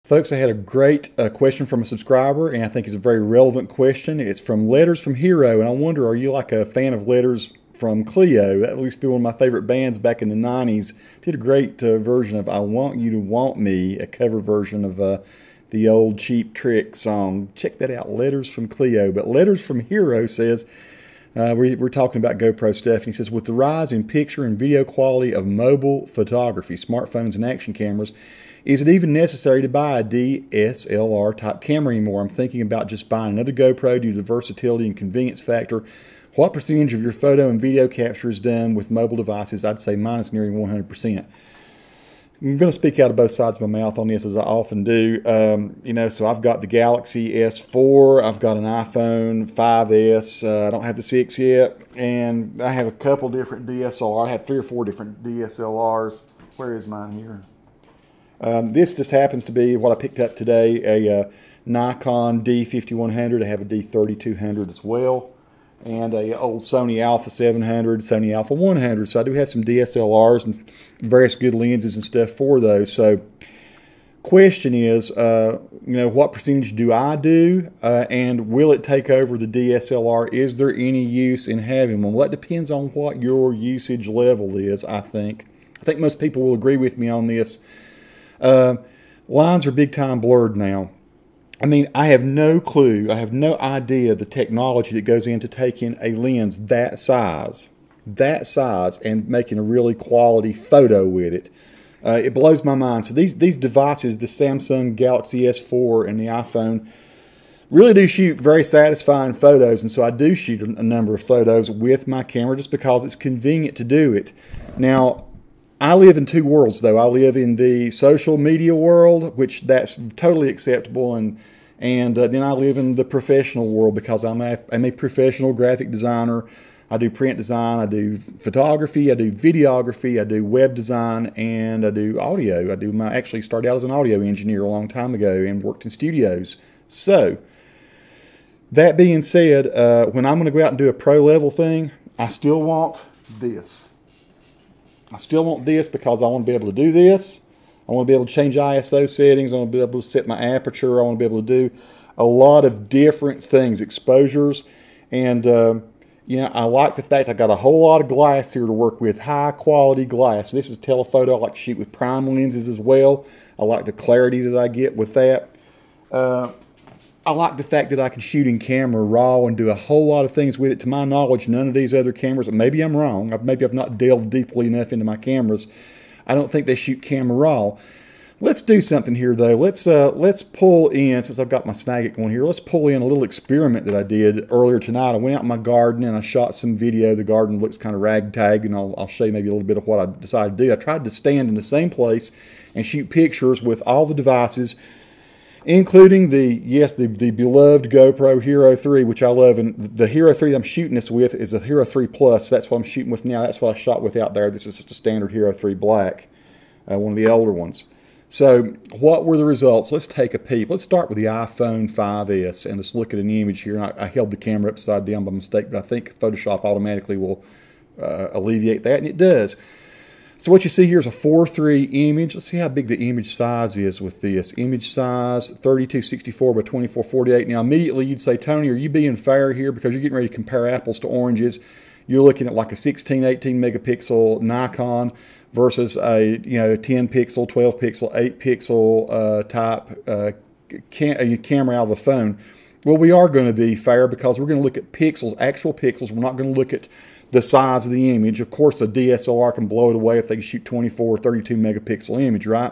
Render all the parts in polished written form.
Folks, I had a great question from a subscriber, and I think it's a very relevant question. It's from Letters from Hero, and I wonder, are you like a fan of Letters from Cleo? That used to be one of my favorite bands back in the 90s. Did a great version of I Want You to Want Me, a cover version of the old Cheap Trick song. Check that out, Letters from Cleo. But Letters from Hero says, we're talking about GoPro stuff, and he says, with the rise in picture and video quality of mobile photography, smartphones and action cameras, is it even necessary to buy a DSLR type camera anymore? I'm thinking about just buying another GoPro due to the versatility and convenience factor. What percentage of your photo and video capture is done with mobile devices? I'd say mine is nearing 100%. I'm going to speak out of both sides of my mouth on this, as I often do. So I've got the Galaxy S4, I've got an iPhone 5S, I don't have the 6 yet, and I have a couple different DSLRs. I have 3 or 4 different DSLRs. Where is mine here? This just happens to be what I picked up today, a Nikon D5100. I have a D3200 as well, and a old Sony Alpha 700, Sony Alpha 100. So I do have some DSLRs and various good lenses and stuff for those. So question is, what percentage do I do, and will it take over the DSLR? Is there any use in having one? Well, that depends on what your usage level is, I think. I think most people will agree with me on this. Lines are big time blurred now. I mean, I have no clue, I have no idea the technology that goes into taking a lens that size and making a really quality photo with it. It blows my mind. So these devices, the Samsung Galaxy S4 and the iPhone, really do shoot very satisfying photos, and so I do shoot a number of photos with my camera just because it's convenient to do it. Now, I live in 2 worlds, though. I live in the social media world, which that's totally acceptable, and then I live in the professional world because I'm a professional graphic designer. I do print design, I do photography, I do videography, I do web design, and I do audio. I actually started out as an audio engineer a long time ago and worked in studios. So, that being said, when I'm going to go out and do a pro level thing, I still want this. I still want this because I want to be able to do this. I want to be able to change ISO settings. I want to be able to set my aperture. I want to be able to do a lot of different things, exposures. And, I like the fact I got a whole lot of glass here to work with, high quality glass. This is telephoto. I like to shoot with prime lenses as well. I like the clarity that I get with that. I like the fact that I can shoot in camera raw and do a whole lot of things with it. To my knowledge, none of these other cameras, maybe I'm wrong, maybe I've not delved deeply enough into my cameras, I don't think they shoot camera raw. Let's do something here, though. Let's pull in, since I've got my Snagit going here, let's pull in a little experiment that I did earlier tonight. I went out in my garden and I shot some video. The garden looks kind of ragtag, and I'll show you maybe a little bit of what I decided to do. I tried to stand in the same place and shoot pictures with all the devices, including the beloved GoPro Hero 3, which I love. And the Hero 3 I'm shooting this with is a Hero 3 Plus. That's what I'm shooting with now. That's what I shot with out there. This is just a standard Hero 3 Black, one of the older ones. So what were the results? Let's take a peep. Let's start with the iPhone 5S, and let's look at an image here. And I held the camera upside down by mistake, but I think Photoshop automatically will alleviate that, and it does. So what you see here is a 4:3 image. Let's see how big the image size is with this. Image size 3264 by 2448. Now immediately you'd say, Tony, are you being fair here because you're getting ready to compare apples to oranges? You're looking at like a 16, 18 megapixel Nikon versus a 10 pixel, 12 pixel, 8 pixel type camera out of the phone. Well, we are going to be fair because we're going to look at pixels, actual pixels. We're not going to look at the size of the image. Of course, a DSLR can blow it away if they can shoot 24 or 32 megapixel image, right?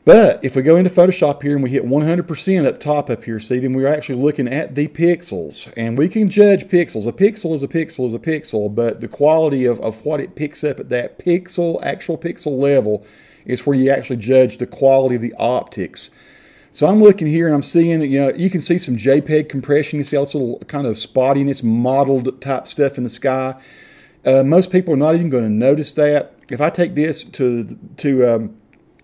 But if we go into Photoshop here and we hit 100% up top up here, see, then we're actually looking at the pixels. And we can judge pixels. A pixel is a pixel is a pixel, but the quality of what it picks up at that pixel, actual pixel level, is where you actually judge the quality of the optics. So I'm looking here and I'm seeing, you can see some JPEG compression. You see all this little kind of spottiness, mottled type stuff in the sky. Most people are not even going to notice that. If I take this to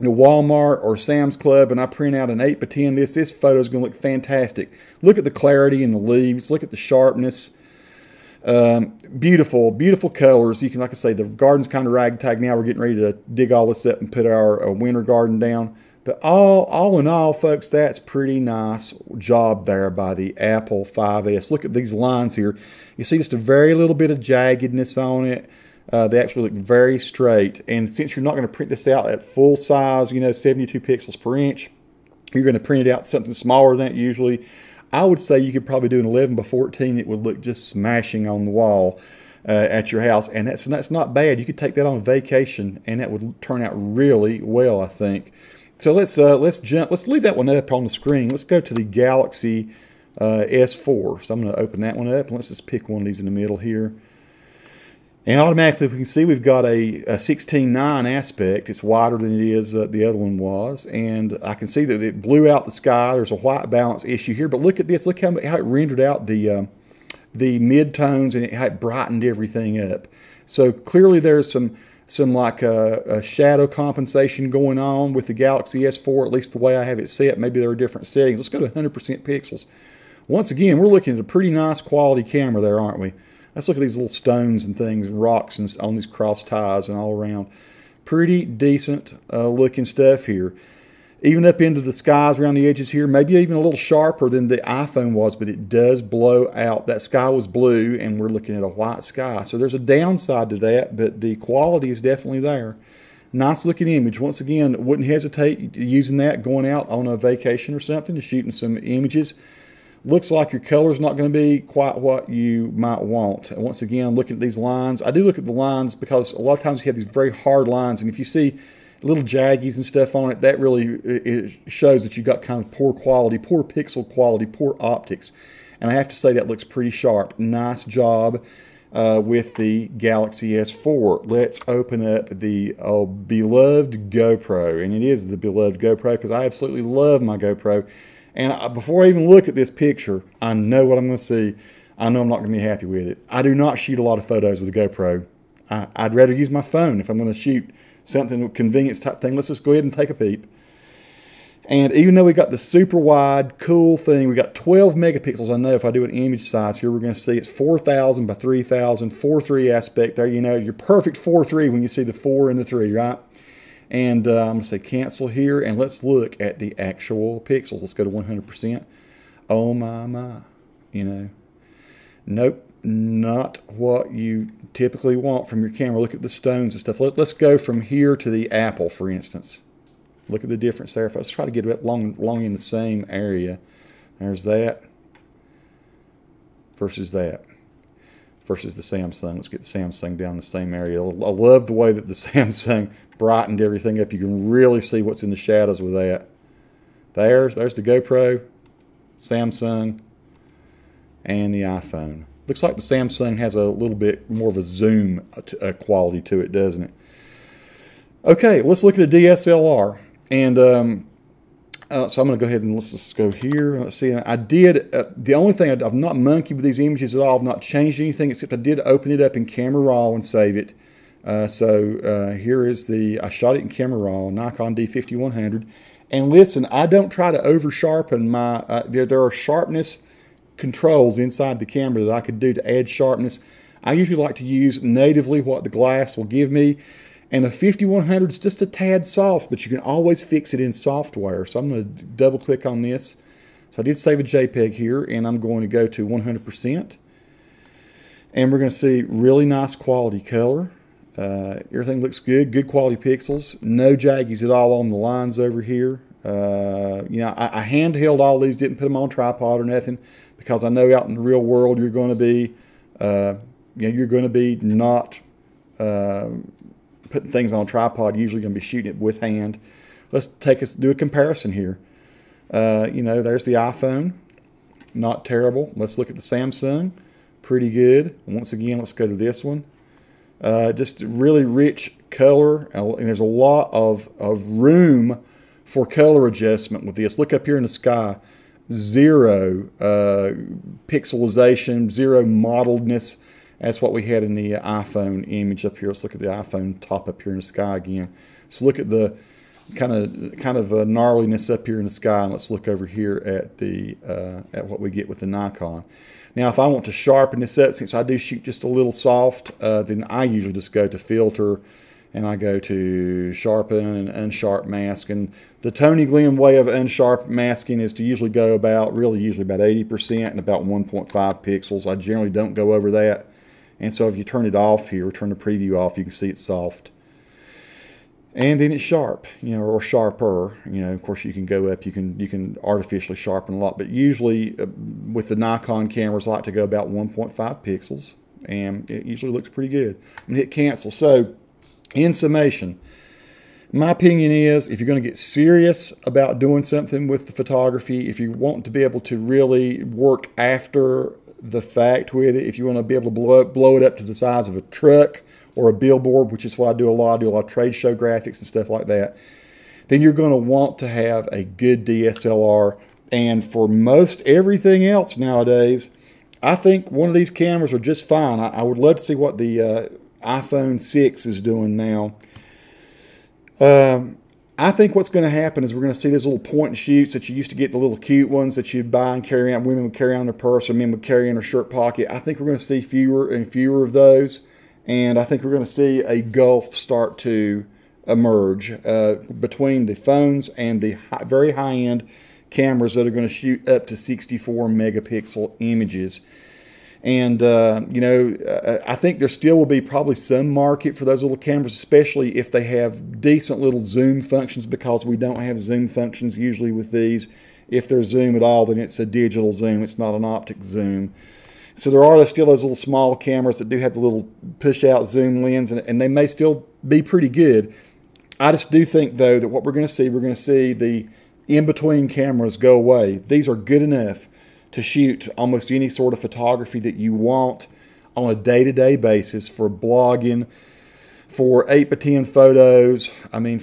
Walmart or Sam's Club and I print out an 8x10, this photo is going to look fantastic. Look at the clarity in the leaves. Look at the sharpness. Beautiful, beautiful colors. You can, like I say, the garden's kind of ragtag now. We're getting ready to dig all this up and put our winter garden down. But all in all, folks, that's pretty nice job there by the Apple 5S. Look at these lines here. You see just a very little bit of jaggedness on it. They actually look very straight. And since you're not going to print this out at full size, 72 pixels per inch, you're going to print it out something smaller than that usually. I would say you could probably do an 11 by 14 that would look just smashing on the wall at your house. And that's not bad. You could take that on vacation, and that would turn out really well, I think. So let's leave that one up on the screen. Let's go to the Galaxy S4. So I'm going to open that one up, and let's just pick one of these in the middle here. And automatically we can see we've got a 16:9 aspect. It's wider than it is the other one was. And I can see that it blew out the sky. There's a white balance issue here. But look at this. Look how it rendered out the mid-tones, and how it brightened everything up. So clearly there's some like a shadow compensation going on with the Galaxy S4, at least the way I have it set. Maybe there are different settings. Let's go to 100% pixels. Once again, we're looking at a pretty nice quality camera there, aren't we? Let's look at these little stones and things, rocks and on these cross ties and all around. Pretty decent looking stuff here. Even up into the skies around the edges here, maybe even a little sharper than the iPhone was, but it does blow out. That sky was blue, and we're looking at a white sky. So there's a downside to that, but the quality is definitely there. Nice looking image. Once again, wouldn't hesitate using that going out on a vacation or something, to shooting some images. Looks like your color's not going to be quite what you might want. And once again, looking at these lines, I do look at the lines because a lot of times you have these very hard lines, and if you see little jaggies and stuff on it, that really it shows that you've got kind of poor quality, poor pixel quality, poor optics. And I have to say that looks pretty sharp. Nice job with the Galaxy S4. Let's open up the beloved GoPro. And it is the beloved GoPro because I absolutely love my GoPro. And before I even look at this picture, I know what I'm going to see. I know I'm not going to be happy with it. I do not shoot a lot of photos with a GoPro. I'd rather use my phone if I'm going to shoot something convenience type thing. Let's just go ahead and take a peep. And even though we got the super wide, cool thing, we got 12 megapixels. I know if I do an image size here, we're going to see it's 4,000 by 3,000, 4:3 aspect there. Your perfect 4:3 when you see the 4 and the 3, right? And I'm going to say cancel here, and let's look at the actual pixels. Let's go to 100%. Oh my. Nope, not what you typically want from your camera. Look at the stones and stuff. Let's go from here to the Apple, for instance. Look at the difference there. Let's try to get it along in the same area. There's that versus that. Versus the Samsung. Let's get the Samsung down in the same area. I love the way that the Samsung brightened everything up. You can really see what's in the shadows with that. There's the GoPro, Samsung, and the iPhone. Looks like the Samsung has a little bit more of a zoom quality to it, doesn't it? Okay, let's look at a DSLR. And so I'm going to go ahead and let's just go here. Let's see. I did, the only thing, I've not monkeyed with these images at all. I've not changed anything except I did open it up in Camera Raw and save it. Here is I shot it in Camera Raw, Nikon D5100. And listen, I don't try to over sharpen my, there are sharpness controls inside the camera that I could do to add sharpness. I usually like to use natively what the glass will give me. And the 5100 is just a tad soft, but you can always fix it in software. So I'm going to double click on this. So I did save a JPEG here, and I'm going to go to 100%. And we're going to see really nice quality color. Everything looks good, good quality pixels. No jaggies at all on the lines over here. I handheld all these, didn't put them on tripod or nothing, because I know out in the real world you're going to be, not putting things on a tripod. Usually going to be shooting it with hand. Let's do a comparison here. There's the iPhone, not terrible. Let's look at the Samsung, pretty good. Once again, let's go to this one. Just really rich color, and there's a lot of room for color adjustment with this. Look up here in the sky. Zero pixelization, zero modeledness. That's what we had in the iPhone image up here. Let's look at the iPhone top up here in the sky again. So look at the kind of gnarliness up here in the sky, and let's look over here at at what we get with the Nikon. Now, if I want to sharpen this up, since I do shoot just a little soft, then I usually just go to filter and I go to sharpen and unsharp mask. And the Tony Glenn way of unsharp masking is to usually go about, usually about 80% and about 1.5 pixels. I generally don't go over that. And so if you turn it off here, turn the preview off, you can see it's soft. And then it's sharp, or sharper. Of course you can go up, you can artificially sharpen a lot, but usually with the Nikon cameras, I like to go about 1.5 pixels, and it usually looks pretty good. I'm gonna hit cancel. So, in summation, my opinion is, if you're going to get serious about doing something with the photography, if you want to be able to really work after the fact with it, if you want to be able to blow it up to the size of a truck or a billboard, which is what I do a lot. I do a lot of trade show graphics and stuff like that. Then you're going to want to have a good DSLR. And for most everything else nowadays, I think one of these cameras are just fine. I would love to see what the iPhone 6 is doing now. I think what's going to happen is we're going to see those little point and shoots that you used to get, the little cute ones that you'd buy and carry around. Women would carry on their purse, or men would carry in their shirt pocket. I think we're going to see fewer and fewer of those. And I think we're going to see a gulf start to emerge between the phones and the very high-end cameras that are going to shoot up to 64 megapixel images. And, I think there still will be probably some market for those little cameras, especially if they have decent little zoom functions, because we don't have zoom functions usually with these. If there's zoom at all, then it's a digital zoom. It's not an optic zoom. So there are still those little small cameras that do have the little push-out zoom lens, and they may still be pretty good. I just do think, though, that what we're going to see the in-between cameras go away. These are good enough to shoot almost any sort of photography that you want on a day-to-day basis, for blogging, for 8x10 photos,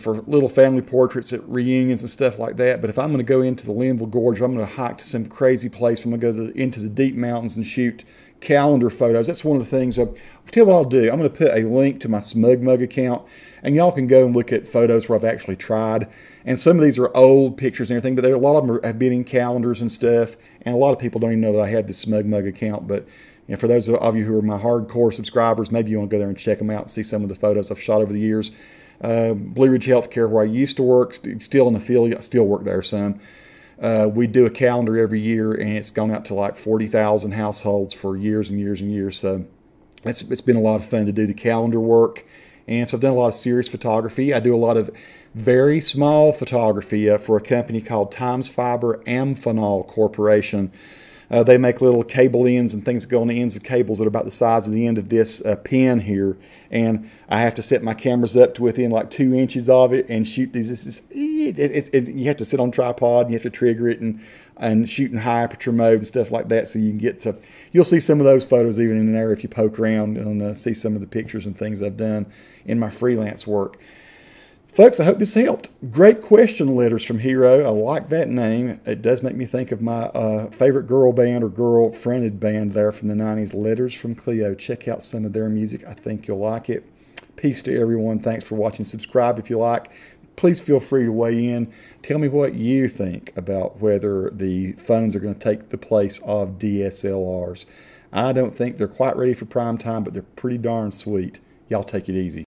for little family portraits at reunions and stuff like that. But if I'm going to go into the Linville Gorge, I'm going to hike to some crazy place, I'm going to go into the deep mountains and shoot calendar photos. That's one of the things. I'll tell you what I'll do. I'm going to put a link to my SmugMug account, and y'all can go and look at photos where I've actually tried. And some of these are old pictures and everything, but a lot of them have been in calendars and stuff. And a lot of people don't even know that I have this SmugMug account. But for those of you who are my hardcore subscribers, maybe you want to go there and check them out and see some of the photos I've shot over the years. Blue Ridge Healthcare, where I used to work, still an affiliate, I still work there some. We do a calendar every year, and it's gone out to like 40,000 households for years and years and years. So it's been a lot of fun to do the calendar work. And so I've done a lot of serious photography. I do a lot of very small photography for a company called Times Fiber Amphenol Corporation. They make little cable ends and things that go on the ends of cables that are about the size of the end of this pen here. And I have to set my cameras up to within like 2 inches of it and shoot these. You have to sit on tripod, and you have to trigger it and shoot in high aperture mode and stuff like that, so you can get to. You'll see some of those photos even in there if you poke around and see some of the pictures and things I've done in my freelance work. Folks, I hope this helped. Great question letters from Hero. I like that name. It does make me think of my favorite girl band, or girl-fronted band there from the 90s, Letters from Cleo. Check out some of their music. I think you'll like it. Peace to everyone. Thanks for watching. Subscribe if you like. Please feel free to weigh in. Tell me what you think about whether the phones are going to take the place of DSLRs. I don't think they're quite ready for prime time, but they're pretty darn sweet. Y'all take it easy.